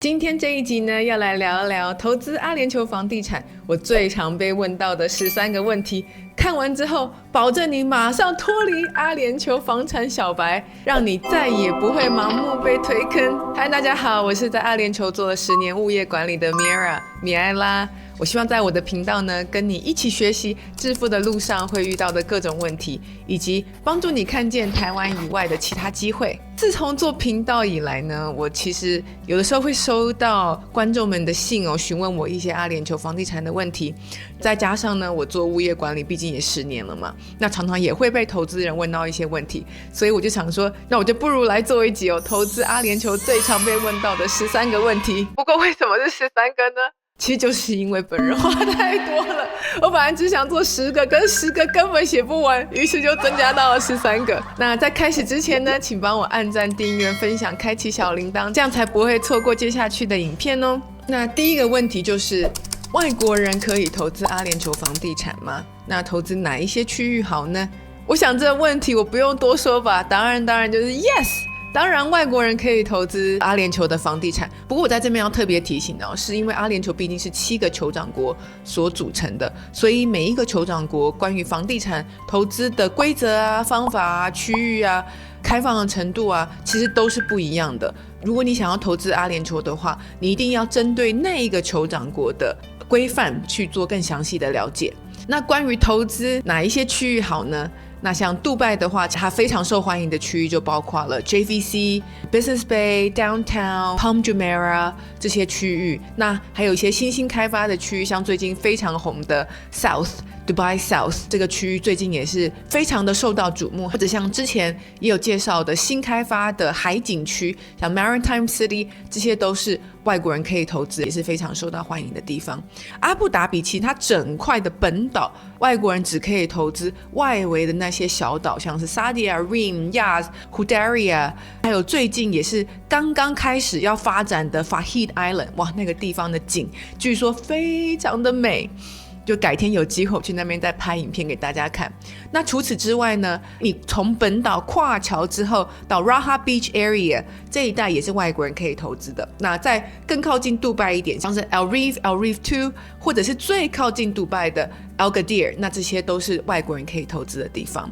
今天这一集呢，要来聊一聊投资阿联酋房地产，我最常被问到的13个问题。看完之后，保证你马上脱离阿联酋房产小白，让你再也不会盲目被推坑。嗨，大家好，我是在阿联酋做了10年物业管理的 Mira 米埃拉。我希望在我的频道呢，跟你一起学习致富的路上会遇到的各种问题，以及帮助你看见台湾以外的其他机会。自从做频道以来呢，我其实有的时候会收到观众们的信询问我一些阿联酋房地产的问题。再加上呢，我做物业管理毕竟也10年了嘛，那常常也会被投资人问到一些问题，所以我就想说，那我就不如来做一集投资阿联酋最常被问到的13个问题。不过为什么是13个呢？其实就是因为本人话太多了，我本来只想做10个，跟10个根本写不完，于是就增加到了13个。那在开始之前呢，请帮我按赞、订阅、分享、开启小铃铛，这样才不会错过接下去的影片哦。那第一个问题就是，外国人可以投资阿联酋房地产吗？那投资哪一些区域好呢？我想这个问题我不用多说吧，当然就是 yes。当然外国人可以投资阿联酋的房地产，不过我在这边要特别提醒是因为阿联酋毕竟是7个酋长国所组成的，所以每一个酋长国关于房地产投资的规则啊、方法啊、区域啊、开放的程度啊，其实都是不一样的。如果你想要投资阿联酋的话，你一定要针对那一个酋长国的规范去做更详细的了解。那关于投资哪一些区域好呢？那像杜拜的话，它非常受欢迎的区域就包括了 JVC、Business Bay、Downtown、Palm Jumeirah 这些区域。那还有一些新兴开发的区域，像最近非常红的 Dubai South 这个区域最近也是非常的受到瞩目，或者像之前也有介绍的新开发的海景区，像 Maritime City， 这些都是外国人可以投资，也是非常受到欢迎的地方。阿布达比其实它整块的本岛，外国人只可以投资外围的那些小岛，像是 Sadia、Reem、Yas、Hudaria， 还有最近也是刚刚开始要发展的 Fahid Island， 哇，那个地方的景据说非常的美。就改天有机会去那边再拍影片给大家看。那除此之外呢，你从本岛跨桥之后到 Raha Beach Area 这一带也是外国人可以投资的。那再更靠近杜拜一点，像是 Al Reef 2， 或者是最靠近杜拜的 Al Gadir， 那这些都是外国人可以投资的地方。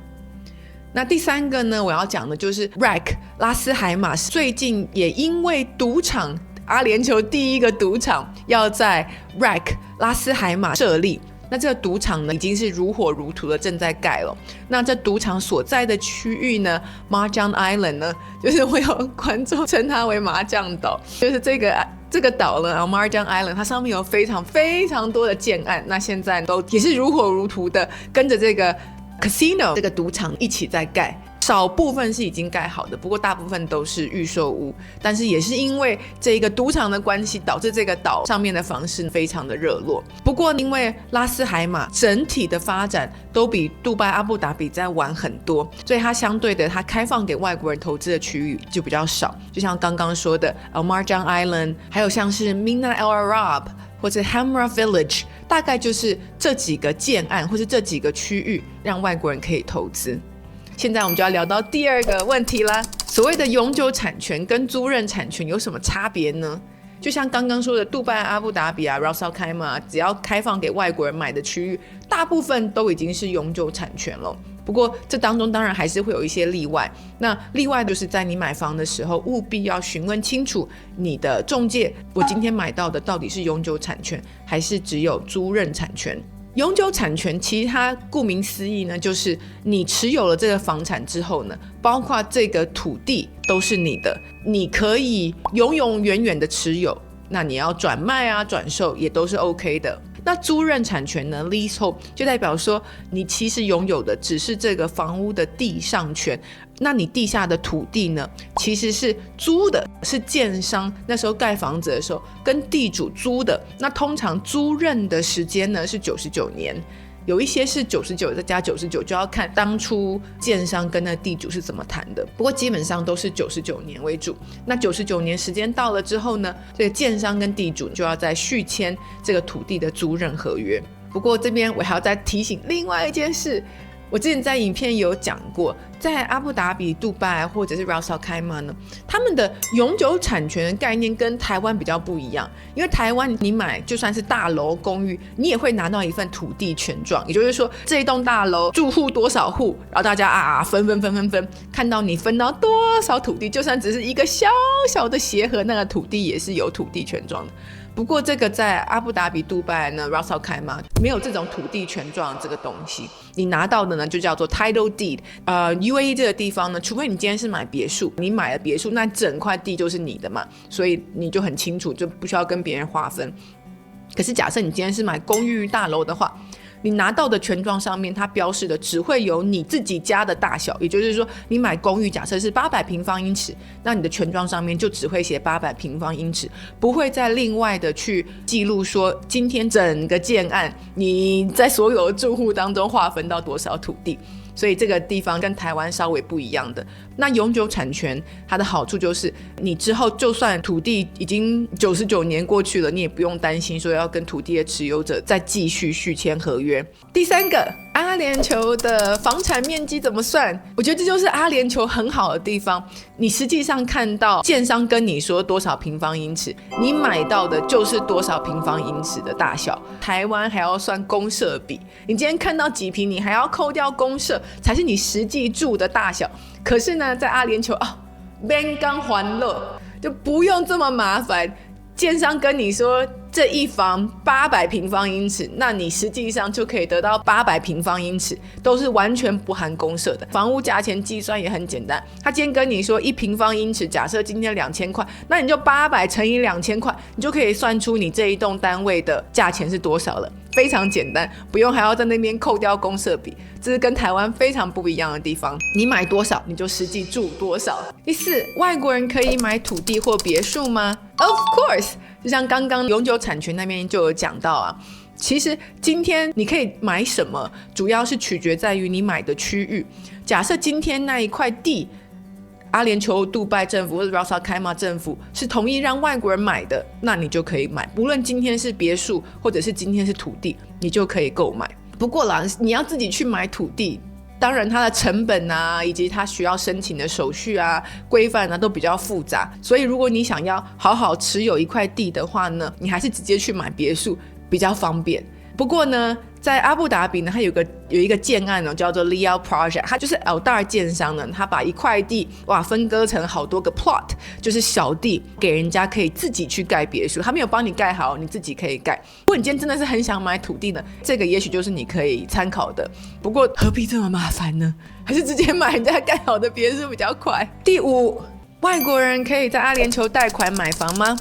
那第3个呢，我要讲的就是 RAK 拉斯海马，最近也因为赌场阿联酋第一个赌场要在 RAK 拉斯海马设立，那这个赌场呢已经是如火如荼的正在盖了。那这赌场所在的区域呢 Marjan Island 呢，就是会有观众称它为麻将岛，就是这个岛呢 Marjan Island 它上面有非常非常多的建案，那现在都也是如火如荼的跟着这个 casino 这个赌场一起在盖。少部分是已经盖好的，不过大部分都是预售屋，但是也是因为这个赌场的关系，导致这个岛上面的房市非常的热络。不过因为拉斯海马整体的发展都比杜拜、阿布达比在晚很多，所以它相对的它开放给外国人投资的区域就比较少，就像刚刚说的 Al Marjan Island， 还有像是 Mina Al Arab 或者 Hamra Village， 大概就是这几个建案或是这几个区域让外国人可以投资。现在我们就要聊到第2个问题啦，所谓的永久产权跟租赁产权有什么差别呢？就像刚刚说的杜拜、阿布达比啊、Ras Al Khaimah， 只要开放给外国人买的区域，大部分都已经是永久产权了。不过这当中当然还是会有一些例外，那例外就是在你买房的时候务必要询问清楚你的中介，我今天买到的到底是永久产权还是只有租赁产权。永久产权其实它顾名思义呢，就是你持有了这个房产之后呢，包括这个土地都是你的，你可以永永远远的持有，那你要转卖啊转售也都是 OK 的。那租赁产权呢 leasehold 就代表说你其实拥有的只是这个房屋的地上权，那你地下的土地呢其实是租的，是建商那时候盖房子的时候跟地主租的，那通常租赁的时间呢是99年，有一些是99再加99，就要看当初建商跟那地主是怎么谈的，不过基本上都是99年为主。那99年时间到了之后呢，这个建商跟地主就要再续签这个土地的租赁合约。不过这边我还要再提醒另外一件事，我之前在影片有讲过，在阿布达比、杜拜或者是 Ras Al Khaimah 呢，他们的永久产权的概念跟台湾比较不一样。因为台湾你买就算是大楼公寓，你也会拿到一份土地权状，也就是说这一栋大楼住户多少户，然后大家分，看到你分到多少土地，就算只是一个小小的鞋盒，那个土地也是有土地权状的。不过这个在阿布达比、杜拜呢 Ras Al Khaimah 没有这种土地权状这个东西，你拿到的呢就叫做 title deed。UAE 这个地方呢，除非你今天是买别墅，你买了别墅，那整块地就是你的嘛，所以你就很清楚，就不需要跟别人划分。可是假设你今天是买公寓大楼的话，你拿到的权状上面它标示的只会有你自己家的大小，也就是说你买公寓假设是800平方英尺，那你的权状上面就只会写800平方英尺，不会再另外的去记录说今天整个建案你在所有的住户当中划分到多少土地。所以这个地方跟台湾稍微不一样的。那永久产权它的好处就是你之后就算土地已经99年过去了，你也不用担心说要跟土地的持有者再继续续签合约。第三个，阿联酋的房产面积怎么算？我觉得这就是阿联酋很好的地方，你实际上看到建商跟你说多少平方英尺，你买到的就是多少平方英尺的大小。台湾还要算公设比，你今天看到几平，你还要扣掉公设才是你实际住的大小。可是呢，在阿联酋免讲欢乐，就不用这么麻烦。建商跟你说这一房800平方英尺，那你实际上就可以得到800平方英尺，都是完全不含公设的。房屋价钱计算也很简单，他今天跟你说1平方英尺，假设今天2000块，那你就800乘以2000块，你就可以算出你这一栋单位的价钱是多少了。非常简单，不用还要在那边扣掉公设比，这是跟台湾非常不一样的地方。你买多少，你就实际住多少。第四，外国人可以买土地或别墅吗？ Of course， 就像刚刚永久产权那边就有讲到啊，其实今天你可以买什么，主要是取决在于你买的区域。假设今天那一块地，阿联酋杜拜政府或者 Ras Al Khaimah 政府是同意让外国人买的，那你就可以买，无论今天是别墅或者是今天是土地，你就可以购买。不过啦，你要自己去买土地，当然它的成本啊，以及它需要申请的手续啊、规范啊都比较复杂，所以如果你想要好好持有一块地的话呢，你还是直接去买别墅比较方便。不过呢，在阿布达比呢，它有一个建案呢，叫做 Liao Project， 它就是 Aldar 建商呢，它把一块地分割成好多个 plot， 就是小地，给人家可以自己去盖别墅，他没有帮你盖好，你自己可以盖。如果你今天真的是很想买土地呢，这个也许就是你可以参考的。不过何必这么麻烦呢？还是直接买人家盖好的别墅比较快。第五，外国人可以在阿联酋贷款买房吗？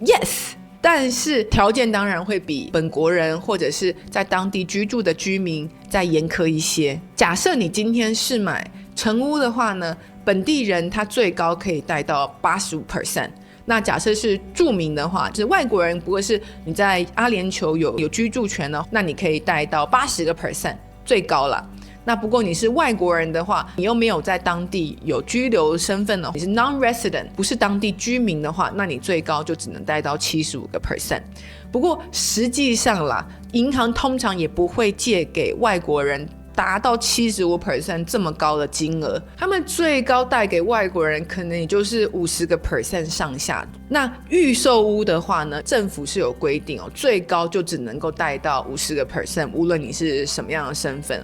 Yes，但是条件当然会比本国人或者是在当地居住的居民再严苛一些。假设你今天是买成屋的话呢，本地人他最高可以贷到 85%。那假设是住民的话，就是外国人，不过是你在阿联酋有居住权呢，那你可以贷到 80%， 最高啦。那不过你是外国人的话，你又没有在当地有居留身份的，你是 non-resident， 不是当地居民的话，那你最高就只能贷到 75%。不过实际上啦，银行通常也不会借给外国人达到 75% 这么高的金额，他们最高贷给外国人可能也就是50% 上下。那预售屋的话呢，政府是有规定最高就只能够贷到 50%， 无论你是什么样的身份。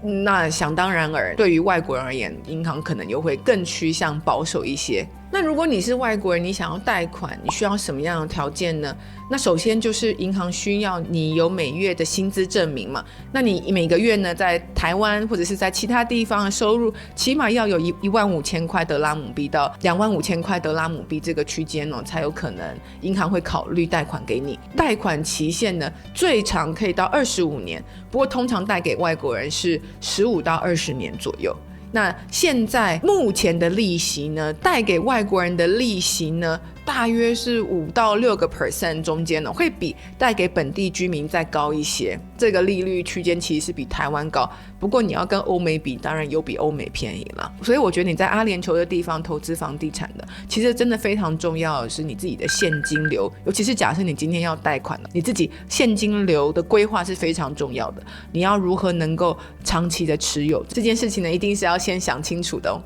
那想当然尔，对于外国人而言，银行可能又会更趋向保守一些。那如果你是外国人，你想要贷款，你需要什么样的条件呢？那首先就是银行需要你有每月的薪资证明嘛。那你每个月呢，在台湾或者是在其他地方的收入，起码要有15000块德拉姆币到25000块德拉姆币这个区间才有可能银行会考虑贷款给你。贷款期限呢，最长可以到25年，不过通常贷给外国人是15到20年左右。那现在目前的利息呢，贷给外国人的利息呢，大约是5到6% 中间呢，会比贷给本地居民再高一些。这个利率区间其实是比台湾高，不过你要跟欧美比，当然有比欧美便宜了。所以我觉得你在阿联酋的地方投资房地产的，其实真的非常重要的是你自己的现金流，尤其是假设你今天要贷款了，你自己现金流的规划是非常重要的。你要如何能够长期的持有这件事情呢，一定是要先想清楚的哦。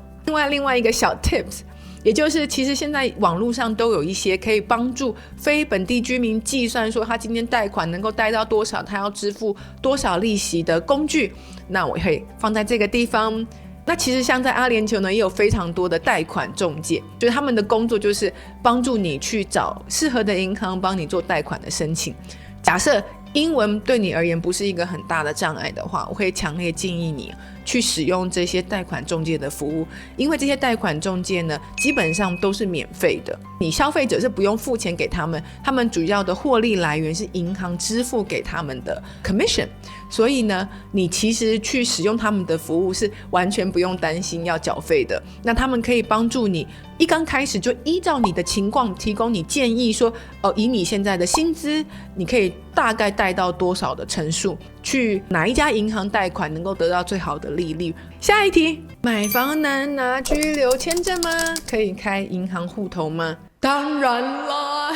另外一个小 tips，也就是其实现在网络上都有一些可以帮助非本地居民计算说他今天贷款能够贷到多少，他要支付多少利息的工具，那我会放在这个地方。那其实像在阿联酋呢，也有非常多的贷款中介，就是他们的工作就是帮助你去找适合的银行帮你做贷款的申请。假设英文对你而言不是一个很大的障碍的话，我会强烈建议你去使用这些贷款中介的服务，因为这些贷款中介呢，基本上都是免费的，你消费者是不用付钱给他们，他们主要的获利来源是银行支付给他们的 commission， 所以呢，你其实去使用他们的服务是完全不用担心要缴费的。那他们可以帮助你一刚开始就依照你的情况提供你建议说，以你现在的薪资，你可以大概贷到多少的成数，去哪一家银行贷款能够得到最好的利率。下一题，买房难拿居留签证吗？可以开银行户头吗？当然啦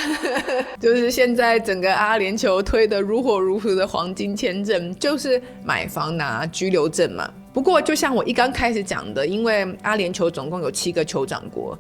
就是现在整个阿联酋推的如火如荼的黄金签证，就是买房拿居留证嘛。不过就像我一刚开始讲的，因为阿联酋总共有7个酋长国，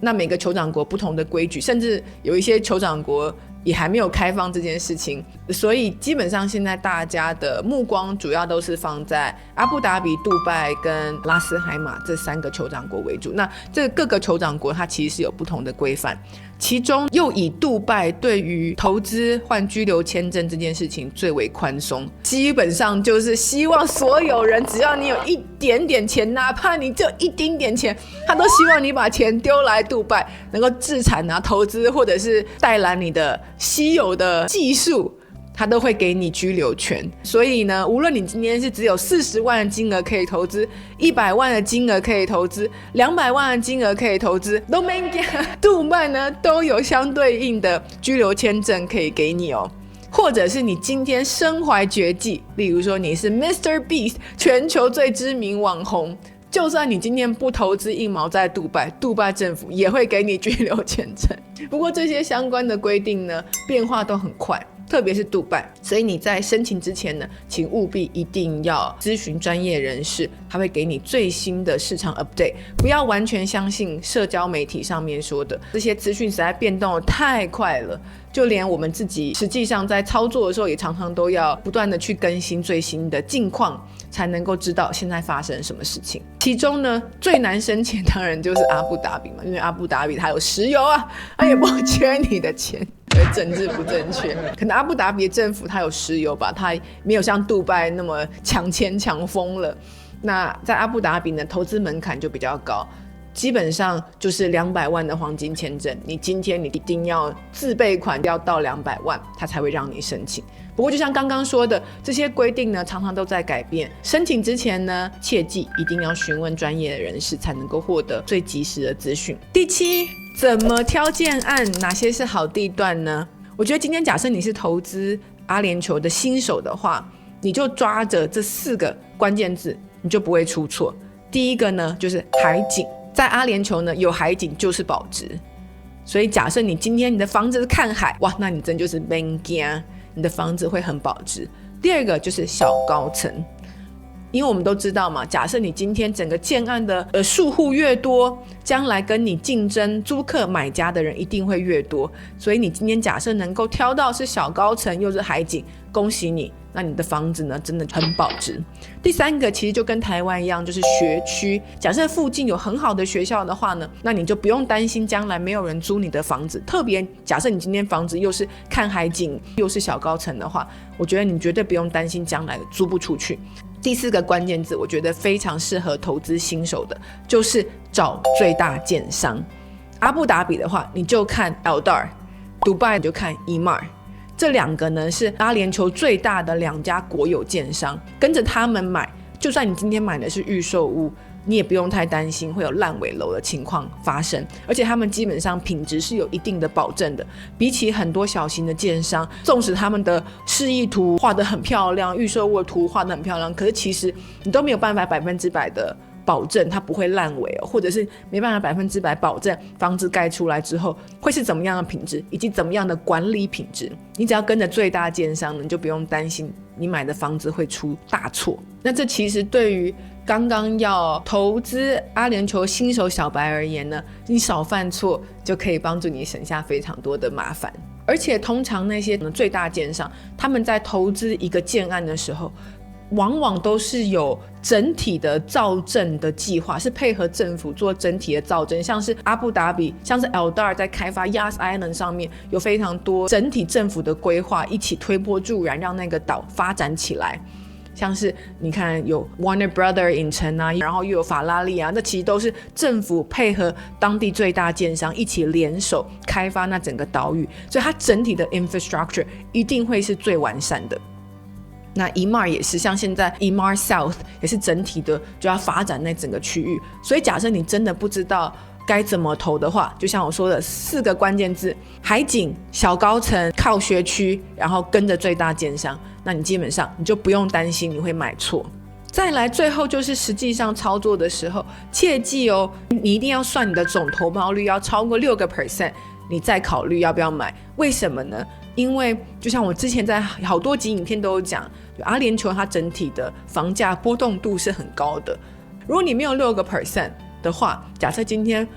那每个酋长国不同的规矩，甚至有一些酋长国也还没有开放这件事情，所以基本上现在大家的目光主要都是放在阿布达比、杜拜跟拉斯海马这3个酋长国为主。那这各个酋长国它其实是有不同的规范，其中又以杜拜对于投资换居留签证这件事情最为宽松，基本上就是希望所有人只要你有一点点钱，哪怕你只有一丁点钱，他都希望你把钱丢来杜拜，能够自产啊、投资，或者是带来你的稀有的技术，他都会给你居留权。所以呢，无论你今天是只有40万的金额可以投资，100万的金额可以投资，200万的金额可以投资，都没给。杜拜呢都有相对应的居留签证可以给你哦。或者是你今天身怀绝技，例如说你是 Mr. Beast 全球最知名网红，就算你今天不投资1毛在杜拜，杜拜政府也会给你居留签证。不过这些相关的规定呢，变化都很快，特别是杜拜，所以你在申请之前呢，请务必一定要咨询专业人士，他会给你最新的市场 update， 不要完全相信社交媒体上面说的，这些资讯实在变动得太快了，就连我们自己实际上在操作的时候，也常常都要不断的去更新最新的近况，才能够知道现在发生什么事情。其中呢，最难申请当然就是阿布达比嘛，因为阿布达比它有石油啊，它也不缺你的钱。政治不正确，可能阿布达比政府它有石油吧，它没有像杜拜那么抢钱抢疯了。那在阿布达比呢，投资门槛就比较高，基本上就是200万的黄金签证，你今天你一定要自备款要到200万，它才会让你申请。不过就像刚刚说的，这些规定呢常常都在改变，申请之前呢，切记一定要询问专业的人士，才能够获得最及时的资讯。第7，怎么挑建案？哪些是好地段呢？我觉得今天假设你是投资阿联酋的新手的话，你就抓着这4个关键字，你就不会出错。第一个呢，就是海景，在阿联酋呢，有海景就是保值。所以假设你今天你的房子是看海，哇，那你真就是免惊，你的房子会很保值。第二个就是小高层，因为我们都知道嘛，假设你今天整个建案的数户越多，将来跟你竞争租客买家的人一定会越多，所以你今天假设能够挑到是小高层又是海景，恭喜你，那你的房子呢真的很保值。第3个其实就跟台湾一样，就是学区，假设附近有很好的学校的话呢，那你就不用担心将来没有人租你的房子，特别假设你今天房子又是看海景又是小高层的话，我觉得你绝对不用担心将来租不出去。第4个关键字，我觉得非常适合投资新手的，就是找最大建商。阿布达比的话，你就看 Aldar， 杜拜你就看 Emaar， 这2个呢是阿联酋最大的2家国有建商，跟着他们买，就算你今天买的是预售屋，你也不用太担心会有烂尾楼的情况发生，而且他们基本上品质是有一定的保证的。比起很多小型的建商，纵使他们的示意图画得很漂亮，预售屋的图画得很漂亮，可是其实你都没有办法100%的保证它不会烂尾或者是没办法100%保证房子盖出来之后会是怎么样的品质，以及怎么样的管理品质。你只要跟着最大建商，你就不用担心你买的房子会出大错。那这其实对于刚刚要投资阿联酋新手小白而言呢，你少犯错就可以帮助你省下非常多的麻烦。而且通常那些最大建商，他们在投资一个建案的时候，往往都是有整体的造镇的计划，是配合政府做整体的造镇，像是阿布达比，像是 Aldar 在开发 Yas Island 上面有非常多整体政府的规划，一起推波助澜，让那个岛发展起来。像是你看有 Warner Brother 影城啊，然后又有法拉利啊，那其实都是政府配合当地最大建商一起联手开发那整个岛屿，所以它整体的 infrastructure 一定会是最完善的。那 Emaar 也是，像现在 Emaar South 也是整体的就要发展那整个区域，所以假设你真的不知道该怎么投的话，就像我说的4个关键字：海景、小高层、靠学区，然后跟着最大建商，那你基本上你就不用担心你会买错。再来最后就是实际上操作的时候，切记你一定要算你的总投报率要超过6%，你再考虑要不要买。为什么呢？因为就像我之前在好多集影片都有讲，阿联酋它整体的房价波动度是很高的。如果你没有6% 的话，假设今天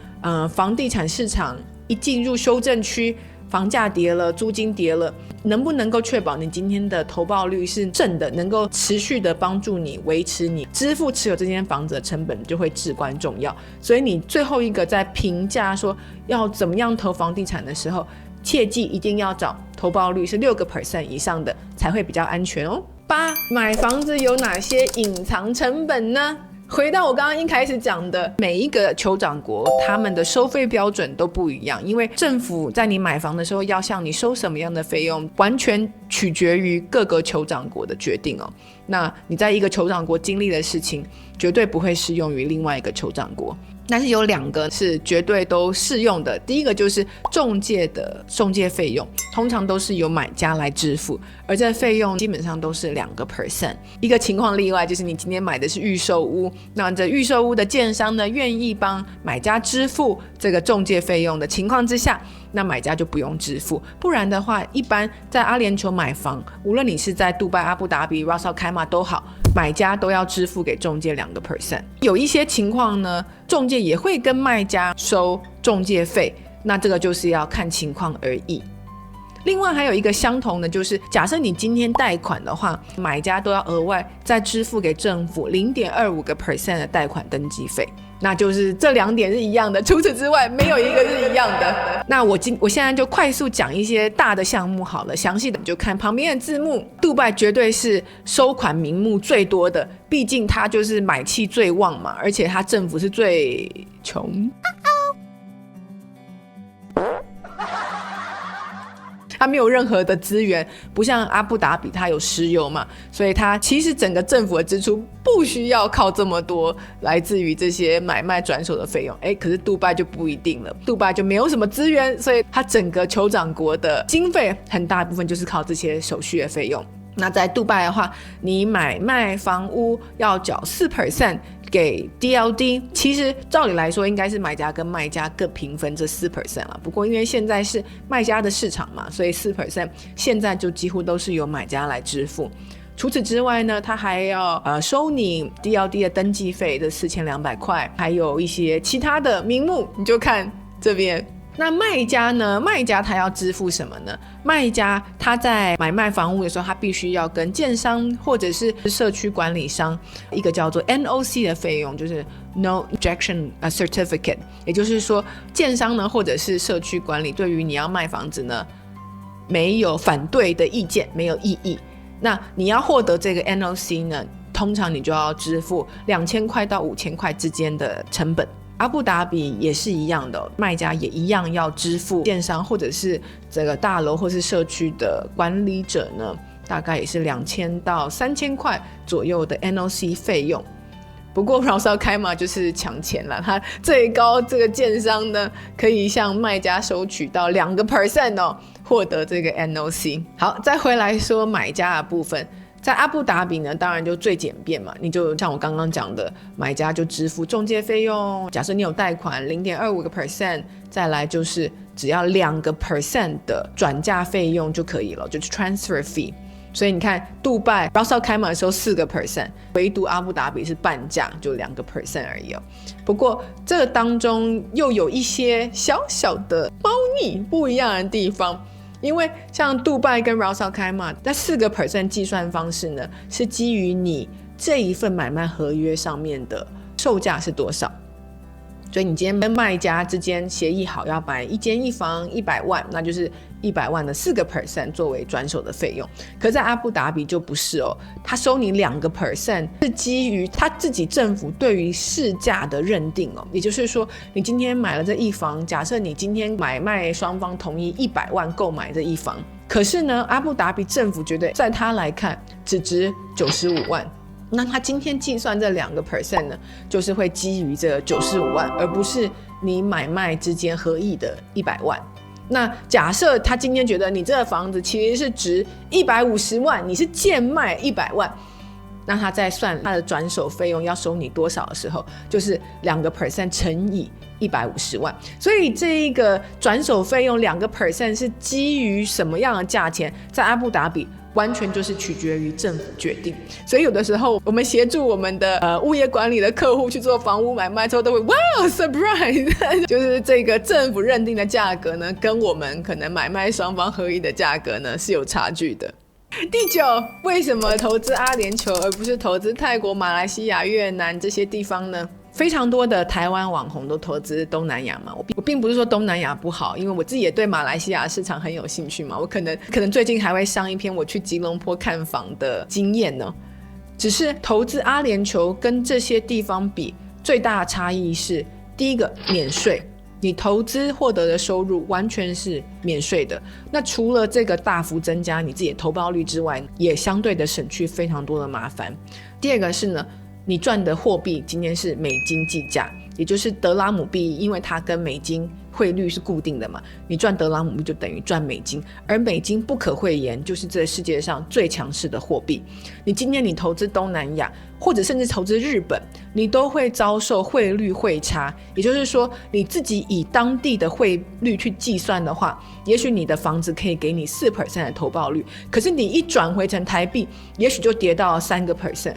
房地产市场一进入修正区，房价跌了，租金跌了，能不能够确保你今天的投报率是正的，能够持续的帮助你维持你支付持有这间房子的成本，就会至关重要。所以你最后一个在评价说要怎么样投房地产的时候，切记一定要找投报率是6% 以上的，才会比较安全哦。8. 买房子有哪些隐藏成本呢？回到我刚刚一开始讲的，每一个酋长国他们的收费标准都不一样，因为政府在你买房的时候要向你收什么样的费用，完全取决于各个酋长国的决定哦。那你在一个酋长国经历的事情，绝对不会适用于另外一个酋长国。但是有2个是绝对都适用的，第一个就是中介的中介费用，通常都是由买家来支付，而这费用基本上都是2%。一个情况例外就是你今天买的是预售屋，那这预售屋的建商呢愿意帮买家支付这个中介费用的情况之下，那买家就不用支付。不然的话，一般在阿联酋买房，无论你是在杜拜、阿布达比、Ras Al Khaimah 都好，买家都要支付给中介2%。有一些情况呢，中介也会跟卖家收中介费，那这个就是要看情况而异。另外还有一个相同的，就是假设你今天贷款的话，买家都要额外再支付给政府0.25% 的贷款登记费，那就是这2点是一样的，除此之外没有一个是一样的。那我现在就快速讲一些大的项目好了，详细的你就看旁边的字幕。杜拜绝对是收款名目最多的，毕竟它就是买气最旺嘛，而且它政府是最穷。它没有任何的资源，不像阿布达比它有石油嘛，所以它其实整个政府的支出不需要靠这么多来自于这些买卖转手的费用。可是杜拜就不一定了，杜拜就没有什么资源，所以它整个酋长国的经费很大部分就是靠这些手续的费用。那在杜拜的话，你买卖房屋要缴 4% 给 DLD， 其实照理来说应该是买家跟卖家各平分这 4% 了，不过因为现在是卖家的市场嘛，所以 4% 现在就几乎都是由买家来支付。除此之外呢，他还要收你 DLD 的登记费的4200块，还有一些其他的名目，你就看这边。那卖家呢？卖家他要支付什么呢？卖家他在买卖房屋的时候，他必须要跟建商或者是社区管理商一个叫做 NOC 的费用，就是 No Objection Certificate， 也就是说建商呢或者是社区管理对于你要卖房子呢没有反对的意见，没有异议。那你要获得这个 NOC 呢，通常你就要支付2000块到5000块之间的成本。阿布达比也是一样的，卖家也一样要支付建商或者是这个大楼或是社区的管理者呢，大概也是2000到3000块左右的 NOC 费用。不过 Ras Al Khaimah 就是抢钱了，它最高这个建商呢可以向卖家收取到2% 哦，获得这个 NOC。 好，再回来说买家的部分，在阿布达比呢当然就最简便嘛，你就像我刚刚讲的，买家就支付中介费用，假设你有贷款 0.25%， 再来就是只要2% 的转嫁费用就可以了，就是 transfer fee。所以你看杜拜 Ras Al Khaimah 收 4%， 唯独阿布达比是半价，就 2% 而已哦。不过这个当中又有一些小小的猫腻不一样的地方，因为像杜拜跟 Ras Al Khaimah 那 4% 计算方式呢，是基于你这一份买卖合约上面的售价是多少。所以你今天跟卖家之间协议好要买一间一房100万，那就是100万的 4% 作为转手的费用。可在阿布达比就不是哦，他收你2% 是基于他自己政府对于市价的认定哦。也就是说，你今天买了这一房，假设你今天买卖双方同意100万购买这一房，可是呢，阿布达比政府觉得在他来看只值95万。那他今天计算这2% 呢，就是会基于这95万，而不是你买卖之间合意的100万。那假设他今天觉得你这个房子其实是值150万，你是贱卖100万，那他在算他的转手费用要收你多少的时候，就是2% 乘以150万。所以这一个转手费用2% 是基于什么样的价钱，在阿布达比完全就是取决于政府决定。所以有的时候我们协助我们的物业管理的客户去做房屋买卖之后，都会哇 surprise 就是这个政府认定的价格呢，跟我们可能买卖双方合意的价格呢是有差距的。第9，为什么投资阿联酋而不是投资泰国、马来西亚、越南这些地方呢？非常多的台湾网红都投资东南亚嘛，我并不是说东南亚不好，因为我自己也对马来西亚市场很有兴趣嘛，我可能最近还会上一篇我去吉隆坡看房的经验呢。只是投资阿联酋跟这些地方比，最大的差异是，第一个免税，你投资获得的收入完全是免税的。那除了这个大幅增加你自己的投报率之外，也相对的省去非常多的麻烦。第二个是呢，你赚的货币今天是美金计价，也就是德拉姆币，因为它跟美金汇率是固定的嘛，你赚德拉姆币就等于赚美金，而美金不可讳言就是这世界上最强势的货币。你今天你投资东南亚，或者甚至投资日本，你都会遭受汇率汇差，也就是说你自己以当地的汇率去计算的话，也许你的房子可以给你 4% 的投报率，可是你一转回成台币，也许就跌到 3%，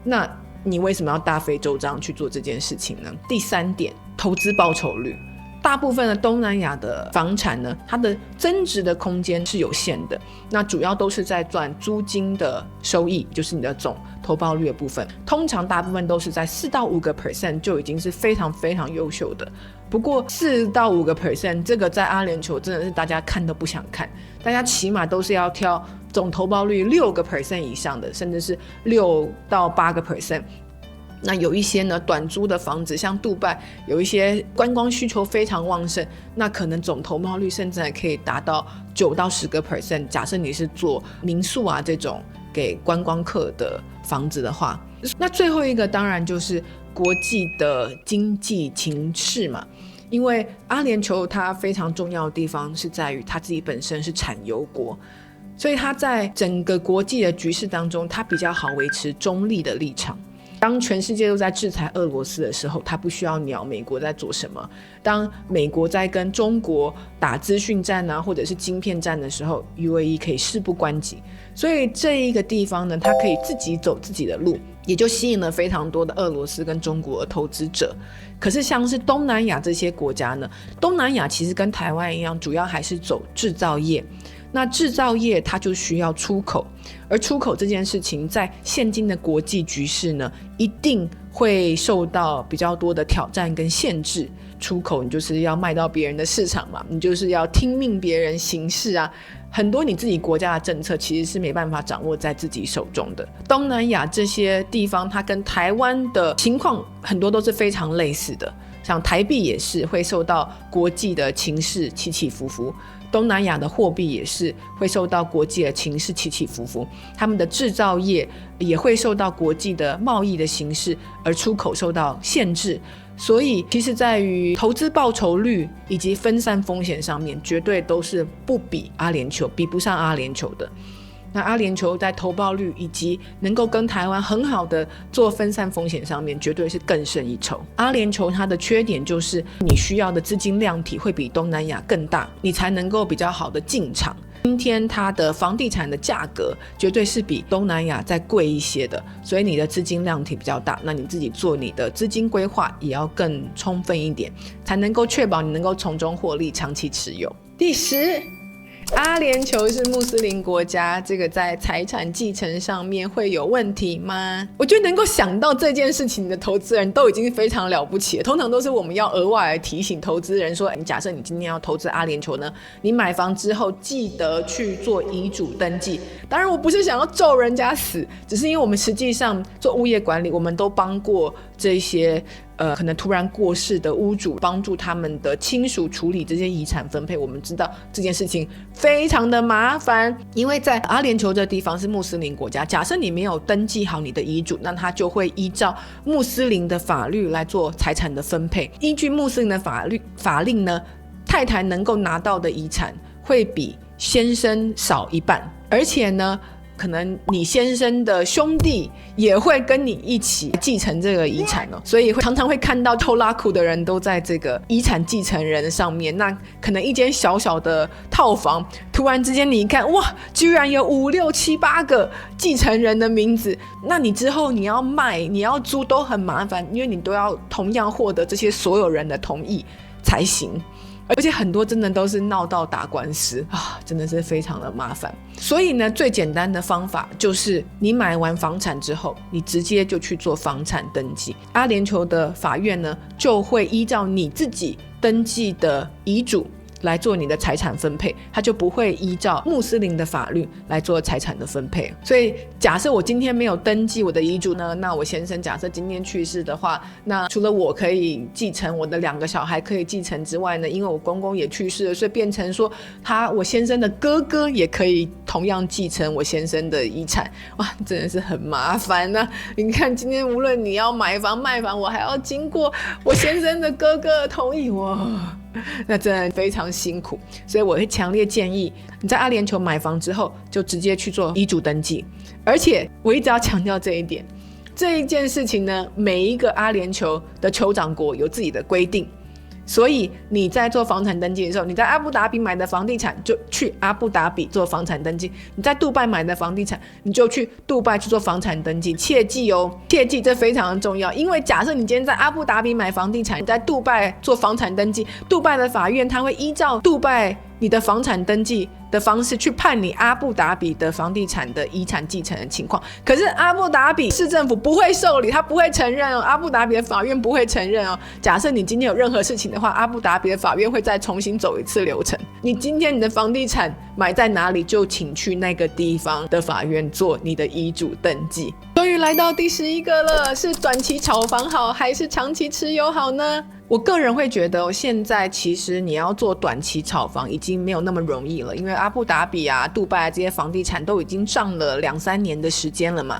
那你为什么要大费周章去做这件事情呢？第3点，投资报酬率。大部分的东南亚的房产呢，它的增值的空间是有限的，那主要都是在赚租金的收益，就是你的总投报率的部分，通常大部分都是在4到5% 就已经是非常非常优秀的。不过4到5%这个在阿联酋真的是大家看都不想看，大家起码都是要挑总投报率6% 以上的，甚至是6到8%。那有一些呢短租的房子，像杜拜有一些观光需求非常旺盛，那可能总投报率甚至还可以达到9到10%。假设你是做民宿啊这种给观光客的房子的话，那最后一个当然就是国际的经济情势嘛。因为阿联酋它非常重要的地方是在于它自己本身是产油国，所以它在整个国际的局势当中，它比较好维持中立的立场。当全世界都在制裁俄罗斯的时候，他不需要鸟美国在做什么。当美国在跟中国打资讯战啊，或者是晶片战的时候， UAE 可以事不关己。所以这一个地方呢，它可以自己走自己的路，也就吸引了非常多的俄罗斯跟中国的投资者。可是像是东南亚这些国家呢，东南亚其实跟台湾一样，主要还是走制造业。那制造业它就需要出口，而出口这件事情在现今的国际局势呢，一定会受到比较多的挑战跟限制。出口你就是要卖到别人的市场嘛，你就是要听命别人行事啊，很多你自己国家的政策其实是没办法掌握在自己手中的。东南亚这些地方它跟台湾的情况很多都是非常类似的，像台币也是会受到国际的情势起起伏伏。东南亚的货币也是会受到国际的情势起起伏伏，他们的制造业也会受到国际的贸易的形势而出口受到限制，所以其实在于投资报酬率以及分散风险上面，绝对都是不比阿联酋，比不上阿联酋的。那阿联酋在投报率以及能够跟台湾很好的做分散风险上面，绝对是更胜一筹。阿联酋它的缺点就是你需要的资金量体会比东南亚更大，你才能够比较好的进场。今天它的房地产的价格绝对是比东南亚再贵一些的，所以你的资金量体比较大，那你自己做你的资金规划也要更充分一点，才能够确保你能够从中获利，长期持有。第10，阿联酋是穆斯林国家，这个在财产继承上面会有问题吗？我觉得能够想到这件事情的投资人都已经非常了不起了，通常都是我们要额外来提醒投资人说，假设你今天要投资阿联酋呢，你买房之后记得去做遗嘱登记。当然我不是想要咒人家死，只是因为我们实际上做物业管理，我们都帮过这些可能突然过世的屋主，帮助他们的亲属处理这些遗产分配。我们知道这件事情非常的麻烦，因为在阿联酋这地方是穆斯林国家，假设你没有登记好你的遗嘱，那他就会依照穆斯林的法律来做财产的分配。依据穆斯林的法令呢，太太能够拿到的遗产会比先生少一半，而且呢可能你先生的兄弟也会跟你一起继承这个遗产所以常常会看到偷拉库的人都在这个遗产继承人上面。那可能一间小小的套房，突然之间你一看，哇，居然有5、6、7、8个继承人的名字，那你之后你要卖你要租都很麻烦，因为你都要同样获得这些所有人的同意才行，而且很多真的都是闹到打官司真的是非常的麻烦。所以呢，最简单的方法就是你买完房产之后，你直接就去做房产登记。阿联酋的法院呢，就会依照你自己登记的遗嘱来做你的财产分配，他就不会依照穆斯林的法律来做财产的分配。所以假设我今天没有登记我的遗嘱呢，那我先生假设今天去世的话，那除了我可以继承，我的2个小孩可以继承之外呢，因为我公公也去世了，所以变成说我先生的哥哥也可以同样继承我先生的遗产。哇，真的是很麻烦啊。你看今天无论你要买房卖房，我还要经过我先生的哥哥的同意，哇，那真的非常辛苦。所以我会强烈建议你在阿联酋买房之后就直接去做遗嘱登记。而且我一直要强调这一点，这一件事情呢，每一个阿联酋的酋长国有自己的规定，所以你在做房产登记的时候，你在阿布达比买的房地产就去阿布达比做房产登记，你在杜拜买的房地产你就去杜拜去做房产登记。切记切记，这非常的重要。因为假设你今天在阿布达比买房地产，你在杜拜做房产登记，杜拜的法院他会依照杜拜你的房产登记的方式去判你阿布达比的房地产的遗产继承的情况。可是阿布达比市政府不会受理，他不会承认阿布达比的法院不会承认假设你今天有任何事情的话，阿布达比的法院会再重新走一次流程。你今天你的房地产买在哪里，就请去那个地方的法院做你的遗嘱登记。终于来到第11个了，是短期炒房好还是长期持有好呢？我个人会觉得现在其实你要做短期炒房已经没有那么容易了，因为阿布达比杜拜这些房地产都已经涨了2、3年的时间了嘛，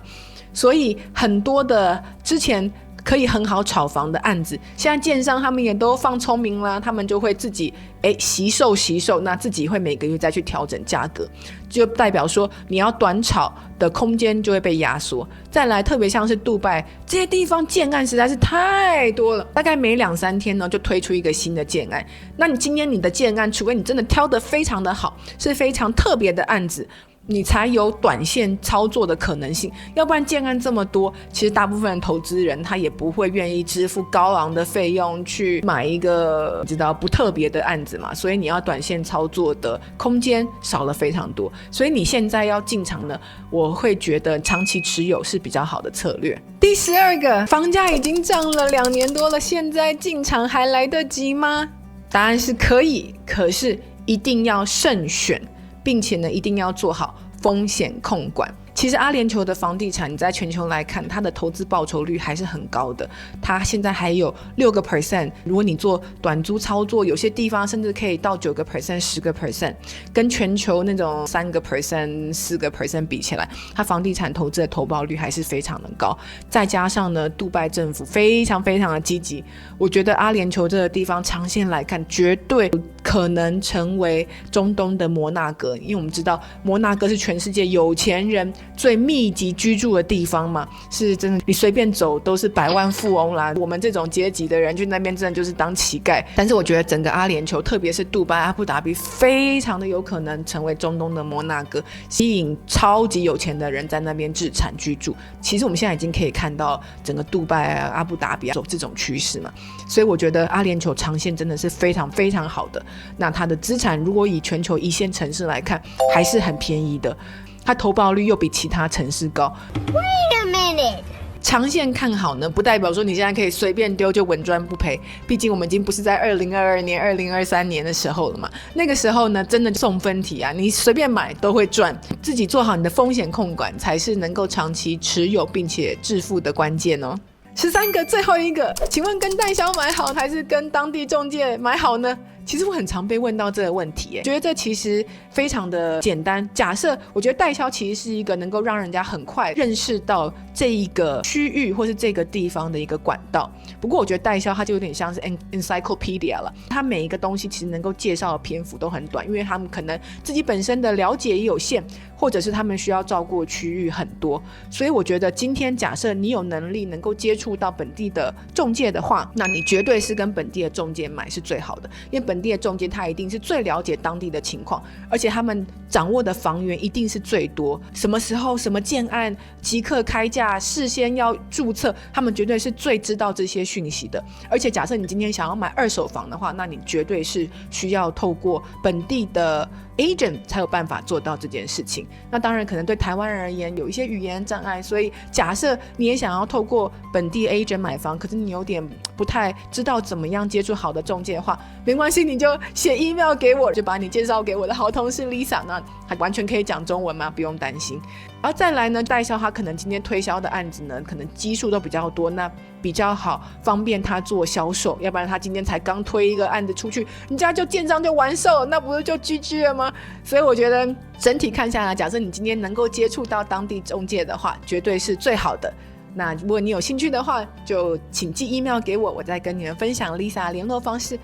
所以很多的之前可以很好炒房的案子，现在建商他们也都放聪明啦，他们就会自己惜售，那自己会每个月再去调整价格，就代表说你要短炒的空间就会被压缩。再来特别像是杜拜这些地方建案实在是太多了，大概每2、3天呢就推出一个新的建案。那你今天你的建案，除非你真的挑得非常的好，是非常特别的案子，你才有短线操作的可能性，要不然建案这么多，其实大部分的投资人他也不会愿意支付高昂的费用去买一个不特别的案子嘛，所以你要短线操作的空间少了非常多。所以你现在要进场呢，我会觉得长期持有是比较好的策略。第12个，房价已经涨了2年多了，现在进场还来得及吗？答案是可以，可是一定要慎选，并且呢一定要做好风险控管。其实阿联酋的房地产你在全球来看，它的投资报酬率还是很高的，它现在还有6%，如果你做短租操作，有些地方甚至可以到9%、10%，跟全球那种3%、4%比起来，它房地产投资的投报率还是非常的高。再加上呢，杜拜政府非常非常的积极，我觉得阿联酋这个地方长线来看绝对可能成为中东的摩纳哥，因为我们知道摩纳哥是全世界有钱人最密集居住的地方嘛，是真的你随便走都是百万富翁啦，我们这种阶级的人去那边真的就是当乞丐。但是我觉得整个阿联酋特别是杜拜阿布达比非常的有可能成为中东的摩纳哥，吸引超级有钱的人在那边置产居住。其实我们现在已经可以看到整个杜拜阿布达比走这种趋势嘛，所以我觉得阿联酋长线真的是非常非常好的。那它的资产如果以全球一线城市来看还是很便宜的，它投报率又比其他城市高。 Wait a minute，长线看好呢，不代表说你现在可以随便丢就稳赚不赔，毕竟我们已经不是在2022年、2023年的时候了嘛。那个时候呢，真的送分题啊，你随便买都会赚，自己做好你的风险控管，才是能够长期持有并且致富的关键哦。13个，最后一个，请问跟代销买好还是跟当地中介买好呢？其实我很常被问到这个问题，觉得这其实非常的简单。假设我觉得代销其实是一个能够让人家很快认识到这一个区域或是这个地方的一个管道。不过我觉得代销它就有点像是 encyclopedia 了，它每一个东西其实能够介绍的篇幅都很短，因为他们可能自己本身的了解也有限，或者是他们需要照顾的区域很多。所以我觉得今天假设你有能力能够接触到本地的中介的话，那你绝对是跟本地的中介买是最好的，因为本地的中介他一定是最了解当地的情况，而且他们掌握的房源一定是最多，什么时候什么建案即刻开价，事先要注册，他们绝对是最知道这些讯息的。而且假设你今天想要买二手房的话，那你绝对是需要透过本地的 agent 才有办法做到这件事情。那当然可能对台湾人而言有一些语言障碍，所以假设你也想要透过本地 agent 买房，可是你有点不太知道怎么样接触好的中介的话，没关系，你就写 email 给我，就把你介绍给我的好同事 Lisa， 那她完全可以讲中文嘛，不用担心。然后再来呢，代销他可能今天推销的案子呢，可能基数都比较多，那比较好方便他做销售，要不然他今天才刚推一个案子出去，人家就建商就完售，那不是就 GG 了吗？所以我觉得整体看下来，假设你今天能够接触到当地中介的话，绝对是最好的。那如果你有兴趣的话，就请寄 email 给我，我再跟你们分享 Lisa 联络方式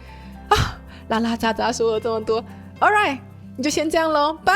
啊。拉拉杂杂说了这么多 ，All right， 你就先这样咯，拜。